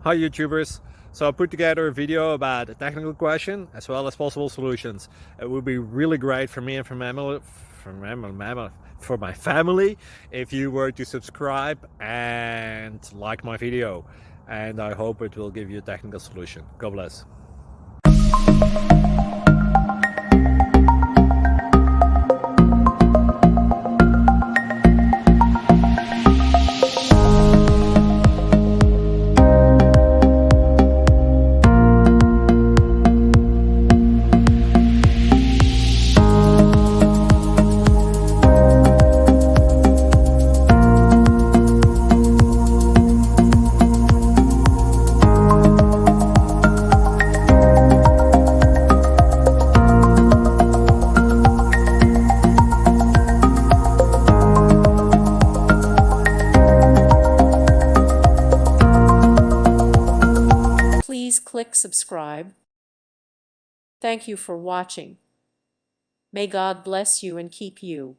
Hi YouTubers! So I put together a video about a technical question as well as possible solutions. It would be really great for me and for my family if you were to subscribe and like my video, and I hope it will give you a technical solution. God bless. Please click subscribe. Thank you for watching. May God bless you and keep you.